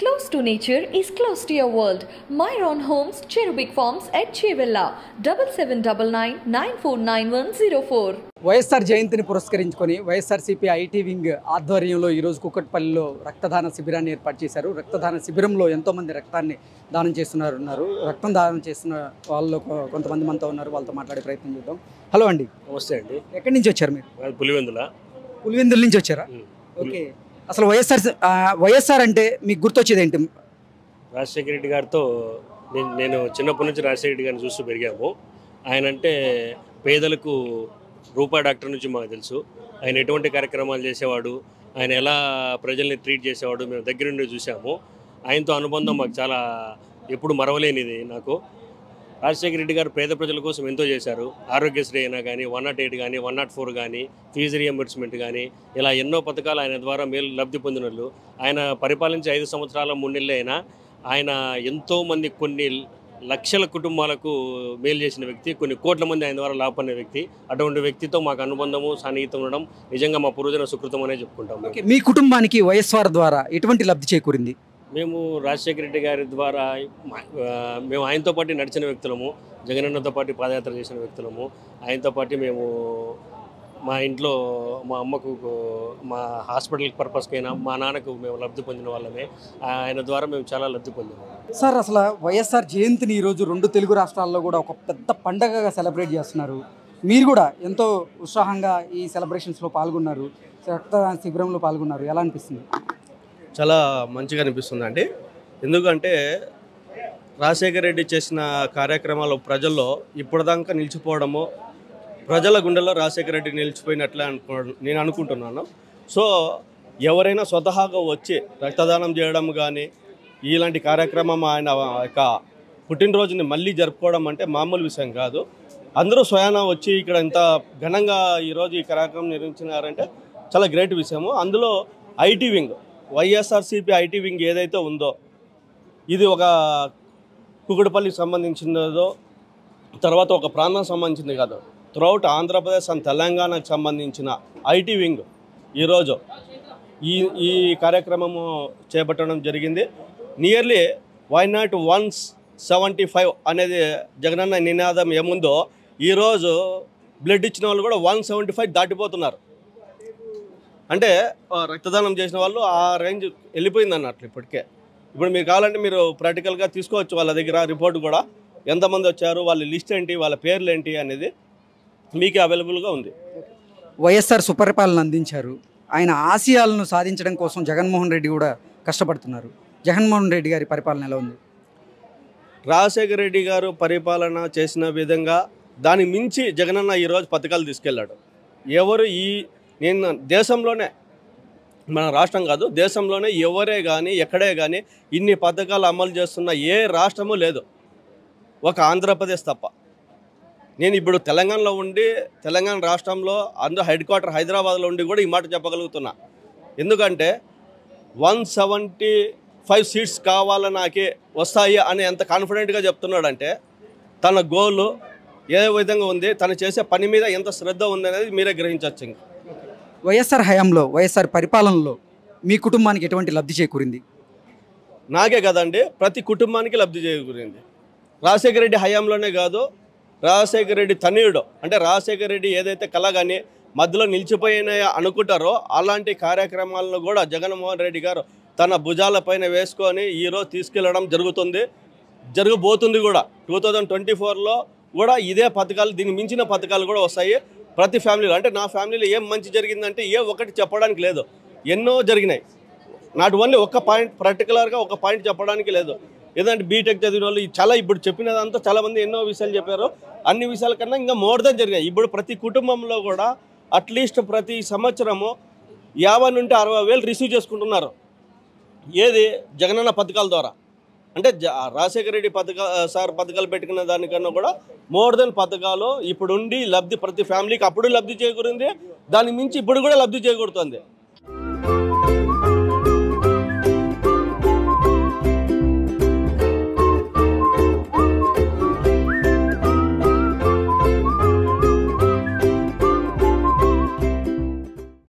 Close to nature is close to your world. Myron Homes, Cherubic Farms at Chevilla, 7799949104. YSR జయంతిని పురస్కరించుకొని YSRCP IT wing ఆధ్వర్యంలో ఈరోజు కుక్కట్పల్లిలో రక్తదాన శిబిరాన్ని ఏర్పాటు చేశారు. రక్తదాన శిబిరంలో ఎంతోమంది రక్తాన్ని దానం చేస్తున్నారు. రక్తం దానం చేస్తున్న వాళ్ళు కొంతమంది మనతో ఉన్నారు. వాళ్ళతో మాట్లాడే ప్రయత్నం చేద్దాం. హలో అండి. నమస్తే అండి. ఎక్కడి నుంచి వచ్చారు మీరు? పులివెందుల నుంచి వచ్చారా? ఓకే. అసలు వైఎస్ఆర్ అంటే మీకు గుర్తొచ్చేది ఏంటి? రాజశేఖర రెడ్డి గారితో నేను చిన్నప్పటి నుంచి రాజశేఖర రెడ్డి గారిని చూస్తూ పెరిగాము. ఆయన అంటే పేదలకు రూపాయి డాక్టర్ నుంచి మాకు తెలుసు. ఆయన ఎటువంటి కార్యక్రమాలు చేసేవాడు, ఆయన ఎలా ప్రజల్ని ట్రీట్ చేసేవాడు మేము దగ్గర నుండి చూసాము. ఆయనతో అనుబంధం మాకు చాలా ఎప్పుడు మరవలేనిది. నాకు రాజశేఖర రెడ్డి గారు పేద ప్రజల కోసం ఎంతో చేశారు. ఆరోగ్యశ్రీ అయినా కానీ 108 కానీ 104 కానీ ఫీజు రియంబర్స్మెంట్ కానీ ఇలా ఎన్నో పథకాలు ఆయన ద్వారా మేలు లబ్ధి పొందినట్లు. ఆయన పరిపాలించే 5 సంవత్సరాల 3 నెలలు అయినా ఆయన ఎంతోమంది కొన్ని లక్షల కుటుంబాలకు మేలు చేసిన వ్యక్తి, కొన్ని కోట్ల మంది ఆయన ద్వారా లాభపడిన వ్యక్తి. అటువంటి వ్యక్తితో మాకు అనుబంధము సన్నిహితం ఉండడం నిజంగా మా పూర్వజన సుకృతం అనే చెప్పుకుంటాము. మీ కుటుంబానికి వైఎస్ఆర్ ద్వారా ఎటువంటి లబ్ధి చేకూరింది? మేము రాజశేఖర రెడ్డి గారి ద్వారా మేము ఆయనతో పాటు నడిచిన వ్యక్తులము, జగనన్నతో పాటు పాదయాత్ర చేసిన వ్యక్తులము. ఆయనతో పాటు మేము మా ఇంట్లో మా అమ్మకు మా హాస్పిటల్ పర్పస్కైనా మా నాన్నకు మేము లబ్ధి పొందిన వాళ్ళమే. ఆయన ద్వారా మేము చాలా లబ్ధి పొందాము. సార్, అసలు వైఎస్ఆర్ జయంతిని ఈరోజు 2 తెలుగు రాష్ట్రాల్లో కూడా ఒక పెద్ద పండగగా సెలబ్రేట్ చేస్తున్నారు. మీరు కూడా ఎంతో ఉత్సాహంగా ఈ సెలబ్రేషన్స్లో పాల్గొన్నారు, రక్తదాన శిబిరంలో పాల్గొన్నారు. ఎలా అనిపిస్తుంది? చాలా మంచిగా అనిపిస్తుందండి. ఎందుకంటే రాజశేఖర రెడ్డి చేసిన కార్యక్రమాలు ప్రజల్లో ఇప్పటిదాకా నిలిచిపోవడము, ప్రజల గుండెల్లో రాజశేఖర రెడ్డి నిలిచిపోయినట్లే నేను అనుకుంటున్నాను. సో ఎవరైనా స్వతహాగా వచ్చి రక్తదానం చేయడం కానీ ఇలాంటి కార్యక్రమం ఆయన యొక్క పుట్టినరోజుని మళ్ళీ జరుపుకోవడం అంటే మామూలు విషయం కాదు. అందరూ స్వయాన వచ్చి ఇక్కడ ఇంత ఘనంగా ఈరోజు ఈ కార్యక్రమం నిర్వహించినారంటే చాలా గ్రేట్ విషయము. అందులో IT wing, YSRCP IT wing ఏదైతే ఉందో ఇది ఒక కుకుడుపల్లికి సంబంధించినదో, తర్వాత ఒక ప్రాంతానికి సంబంధించింది కాదు, త్రూఅవుట్ ఆంధ్రప్రదేశ్ అండ్ తెలంగాణకు సంబంధించిన ఐటీ వింగ్ ఈరోజు ఈ కార్యక్రమము చేపట్టడం జరిగింది. నియర్లీ వై నాట్ 175 అనేది జగనన్న నినాదం ఏముందో ఈరోజు బ్లడ్ ఇచ్చిన వాళ్ళు కూడా 175 దాటిపోతున్నారు. అంటే రక్తదానం చేసిన వాళ్ళు ఆ రేంజ్ వెళ్ళిపోయింది అన్నట్లు ఇప్పటికే. ఇప్పుడు మీరు కావాలంటే మీరు ప్రాక్టికల్గా తీసుకోవచ్చు వాళ్ళ దగ్గర రిపోర్ట్ కూడా, ఎంతమంది వచ్చారు, వాళ్ళ లిస్ట్ ఏంటి, వాళ్ళ పేర్లు ఏంటి అనేది మీకు అవైలబుల్గా ఉంది. వైఎస్ఆర్ సుపరిపాలన అందించారు. ఆయన ఆశయాలను సాధించడం కోసం జగన్మోహన్ రెడ్డి కూడా కష్టపడుతున్నారు. జగన్మోహన్ రెడ్డి గారి పరిపాలన ఎలా ఉంది? రాజశేఖర రెడ్డి గారు పరిపాలన చేసిన విధంగా దాని మించి జగనన్న ఈరోజు పథకాలు తీసుకెళ్ళాడు. నేను దేశంలోనే, మన రాష్ట్రం కాదు దేశంలోనే ఎవరే కానీ ఎక్కడే కానీ ఇన్ని పథకాలు అమలు చేస్తున్న ఏ రాష్ట్రము లేదు, ఒక ఆంధ్రప్రదేశ్ తప్ప. నేను ఇప్పుడు తెలంగాణలో ఉండి, తెలంగాణ రాష్ట్రంలో అందరూ హెడ్ క్వార్టర్ హైదరాబాద్లో ఉండి కూడా ఈ మాట చెప్పగలుగుతున్నా. ఎందుకంటే 175 సీట్స్ కావాలని నాకే వస్తాయి అని ఎంత కాన్ఫిడెంట్గా చెప్తున్నాడంటే తన గోలు ఏ విధంగా ఉంది, తను చేసే పని మీద ఎంత శ్రద్ధ ఉంది అనేది మీరే గ్రహించవచ్చు. ఇంకా వైఎస్ఆర్ హయాంలో, వైఎస్ఆర్ పరిపాలనలో మీ కుటుంబానికి ఎటువంటి లబ్ధి చేకూరింది? నాకే కదండి, ప్రతి కుటుంబానికి లబ్ధి చేకూరింది. రాజశేఖర రెడ్డి హయాంలోనే కాదు, రాజశేఖర రెడ్డి తనయుడు అంటే రాజశేఖర రెడ్డి ఏదైతే కల కానీ మధ్యలో నిలిచిపోయినా అనుకుంటారో అలాంటి కార్యక్రమాలను కూడా జగన్మోహన్ రెడ్డి గారు తన భుజాలపైన వేసుకొని ఈరోజు తీసుకెళ్లడం జరగబోతుంది కూడా. 2024లో కూడా ఇదే పథకాలు, దీన్ని మించిన పథకాలు కూడా వస్తాయి ప్రతి ఫ్యామిలీలో. అంటే నా ఫ్యామిలీలో ఏం మంచి జరిగిందంటే ఒకటి చెప్పడానికి లేదు, ఎన్నో జరిగినాయి. నాట్ ఓన్లీ ఒక పాయింట్, పర్టికులర్గా ఒక పాయింట్ చెప్పడానికి లేదు. ఏదంటే బీటెక్ చదివిన వాళ్ళు చాలా ఇప్పుడు చెప్పినదంతా చాలామంది ఎన్నో విషయాలు చెప్పారు. అన్ని విషయాల కన్నా ఇంకా మోర్ దెన్ జరిగాయి. ఇప్పుడు ప్రతి కుటుంబంలో కూడా అట్లీస్ట్ ప్రతి సంవత్సరము 50 నుండి 60,000 రిసీవ్ చేసుకుంటున్నారు. ఏది జగనన్న పథకాల ద్వారా. అంటే రాజశేఖర రెడ్డి పథకాలు పెట్టుకున్న దానికన్నా కూడా మోర్ దెన్ పథకాలు ఇప్పుడుండి లబ్ధి ప్రతి ఫ్యామిలీకి అప్పుడు లబ్ధి చేకూరింది, దాని మించి ఇప్పుడు కూడా లబ్ధి చేకూరుతుంది.